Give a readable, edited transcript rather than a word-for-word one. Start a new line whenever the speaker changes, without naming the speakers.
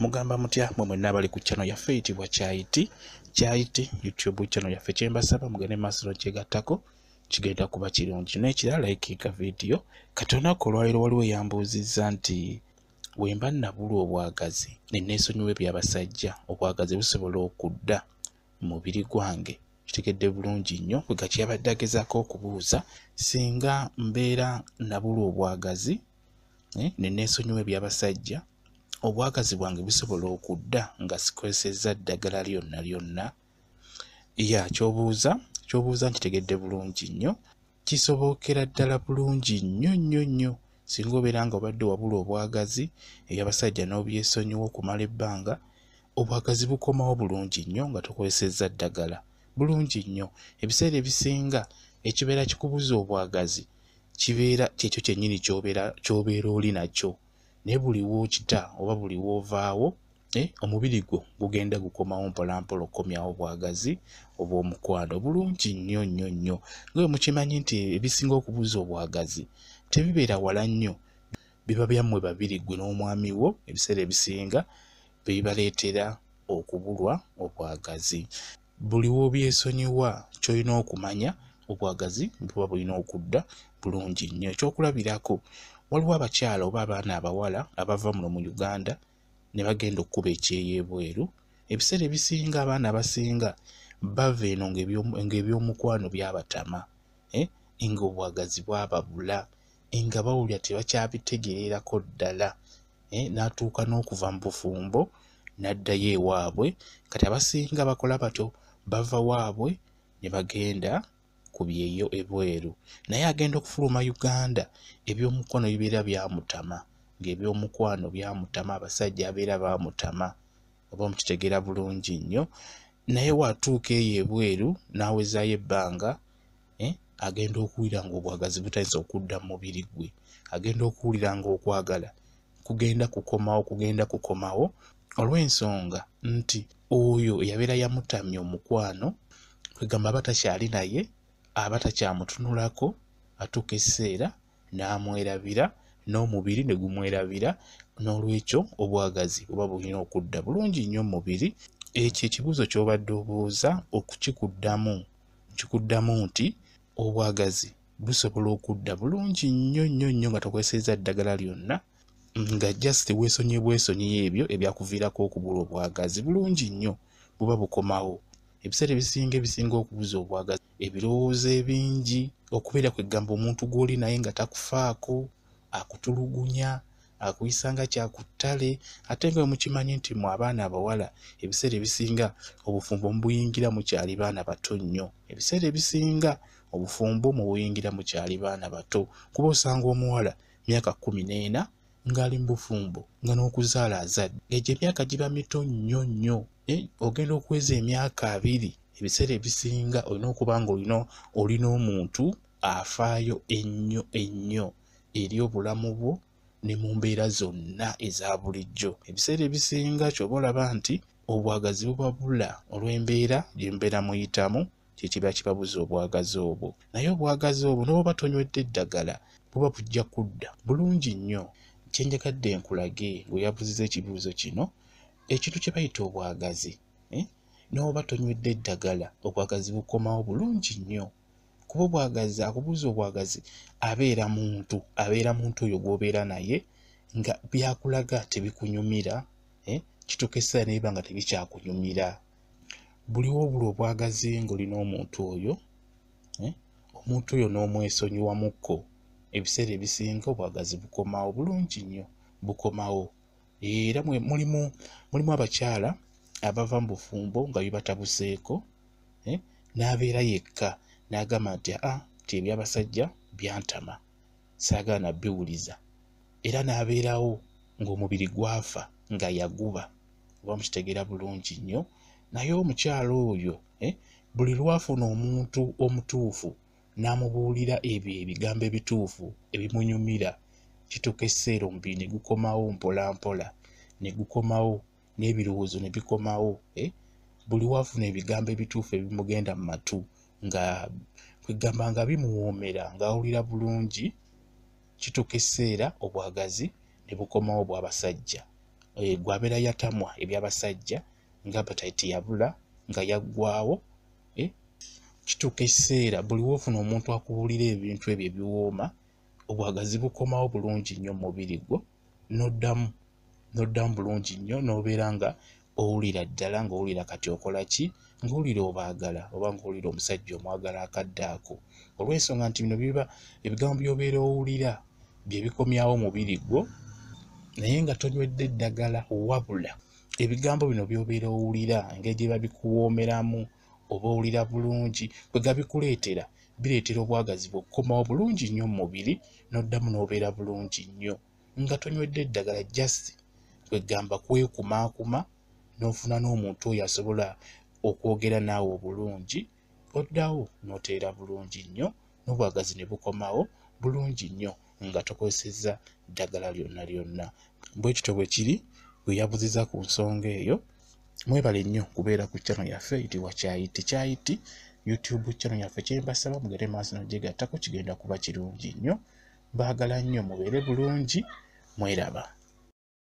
Mugamba mutya mwe mwenna abali ku channel yaffe eyitibwa Kyayiti YouTube channel yaffe kyembasaba mugende maaso n'okyegattako kigenda kuba kirungi n'ekirala like video katonaku olwaliro waliwo yambuuzizza nti wemba nabula obwagazi nenneesonyiwa eby'abasajja obwagazi busobola okudda mu mubiri gwange kitegedde bulungi nnyo bwe gakyabadde agezaako okubuuza singa mbeera nabula obwagazi nenneesonyiwa eby'abasajja obwagazi bwange busobola okudda nga sikozesezza ddagala lyonna ky'obuuza nkitegedde bulungi nnyo kisobokera ddala bulungi nnyo singa obeera nga obadde wabula obwagazi eby'abasajja n'obyesonyiwa okumala ebbanga obwagazi bukomawo bulungi nnyo nga tokozesezza ddagala bulungi nnyo ebiseera ebisinga ekibeera kikubuza obwagazi kibeera kyekyo kyennyini ky'obeera oli nakyo naye buli w'okita oba buli w'ovaawo omubiri gwo gugenda gukomawo mpolampola okukomyawo obwagazi obw'omukwano bulungi nnyo nga bwe mukimanyi nti ebisinga okubuza obwagazi tebibeera wala nnyo biba byammwe babiri gwe n'omwami wo ebiseera ebisinga bibaleetera okubulwa obwagazi buli w'obyesonyiwa ky'olina okumanya obwagazi buba bulina okudda bulungi nnyo ekyokulabirako waliwo abakyala oba abaana abawala abava muno mu Uganda ne bagenda okukuba ekyeyo ebweru ebiseera ebisinga abaana abasinga bava eno ng'ebyomukwano byabatama nga obwagazi bwababula nga bawulira tebakyabitegeererako ddala n'atuuka n'okuva mu bufumbo n'addayo ewaabwe kati abasinga bakola batyo bava waabwe ne bagenda ku byeyo ebweru naye agenda okufuluma Uganda ebyomukwano bibeera byamutama ng'ebyomukwano byamutama abasajja abeera baamutama oba mukitegeera bulungi nnyo naye watuuka eyo ebweru n'awezaayo ebbanga agenda okuwulira ng'obwagazi butandise okudda mu mubiri gwe agenda okuwulira ng'okwagala kugenda kukomawo olw'ensonga nti oyo eyabeera yamutamya omukwano kwegamba aba takyali naye aba takyamutunulako atuuka ekiseera n'amwerabira n'omubiri ne gumwerabira n'olwekyo obwagazi buba bulina okudda bulungi nnyo mu mubiri ekyo ekibuuzo ky'obadde obuuza kikuddamu nti obwagazi busobola okudda bulungi nnyo nga tokozesezza ddagala lyonna nga just weesonyi ebyo ebyakuviirako okubula obwagazi bulungi nnyo buba bukomawo ebiseera ebisinga okubuza obwagazi ebirowoozo ebingi okubeera kwegamba omuntu gw'oli naye nga takufaako akutulugunya akuyisa nga kyakuttale ate nga mukimanyi nti mu abaana abawala ebiseera ebisinga obufumbo mubuyingira mukyali baana bato nnyo ebiseera ebisinga obufumbo mubuyingira mukyali baana bato kuba osanga omuwala myaka 14 ng'ali mu bufumbo nga n'okuzaala azadde egyo emyaka giba mito nnyo ogenda okuweza emyaka 2 ebiseera ebisinga olina okuba nga olina omuntu afaayo ennyo eri obulamu bwo ne mu mbeera zonna eza bulijjo ebiseera ebisinga ky'oba olaba nti obwagazi bubabula olw'embeera gye mubeera muyitamu kyekiba kibabuza obwagazi obwo naye obwagazi obwo n'oba tonywedde ddagala buba bujja kudda bulungi nnyo kyenjagadde nkulage ng'oyabuziza ekibuuzo kino ekintu kye bayita obwagazi n'oba tonywedde ddagala obwagazi bukomawo bulungi nnyo kuba obwagazi akubuuza obwagazi abeera muntu oyo gw'obeera naye nga byakulaga tebikunyumira kituuka essaawa nebiba nga tebikyakunyumira buliwo obula obwagazi ng'olina omuntu oyo n'omwesonyiwamukko ebiseera ebisinga obwagazi bukomawo bulungi nnyo bukomawo era mulimu abakyala abava mu bufumbo nga bibatabuseeko n'abeera yekka n'agamba nti eby'abasajja byantama saagala nabbiwuliza era n'abeerawo ng'omubiri gwafa nga yaguba oba mukitegeera bulungi nnyo naye omukyala oyo buli lwafuna omuntu omutuufu n'amubuulira ebyo ebigambo ebituufu ebimunyumira kituuka ekiseera omubiri ne gukomawo mpolampola ne gukomawo n'ebirowoozo ne bikomawo buli wafuna ebigambo ebituufu ebimugenda mu matu nga kwegamba nga bimuwoomera ng'awulira bulungi kituuka ekiseera obwagazi ne bukomawo bw'abasajja gwabeera yatamwa ebyabasajja nga appetite yabula nga yaggwaawo. Kituuka ekiseera buli woofuna omuntu akubuulira ebintu ebyo ebiwooma, obwagazi bukomawo bulungi nnyo mu mubiri gwo, n'oddamu bulungi nnyo, n'obeera nga owulira ddala, ng'owulira kati okola ki, ng'owulira obaagala oba ng'owulira omusajja omwagala akadde ako. Olw'ensonga nti bino biba ebigambo by'obeera owulira bye bikomyawo omubiri gwo, naye nga tonywedde ddagala, wabula ebigambo bino by'obeera owulira engeri gye babikuwoomeramu oba owulira bulungi bwe gabikuleetera, bireetera obwagazi bwe okukomawo bulungi nnyo mu mubiri, n'oddamu n'obeera bulungi nnyo nga tonywedde ddagala, just kwegamba kwekumaakuma, n'ofuna n'omuntu oyo asobola okwogera naawe obulungi, oddawo n'oteera bulungi nnyo, n'obwagazi ne bukomawo bulungi nnyo nga tokozesezza ddagala lyonna lyonna. Bwe kityo bwe kiri, bwe yabuziza ku nsonga eyo. Mwebale nnyo kubeera ku channel yaffe eyitibwa Kyayiti YouTube channel yaffe. Kye mbasaba mugere maaso n'ogyegattako, kigenda kuba kirungi nnyo. Mbaagala nnyo, mubeere bulungi, mweraba.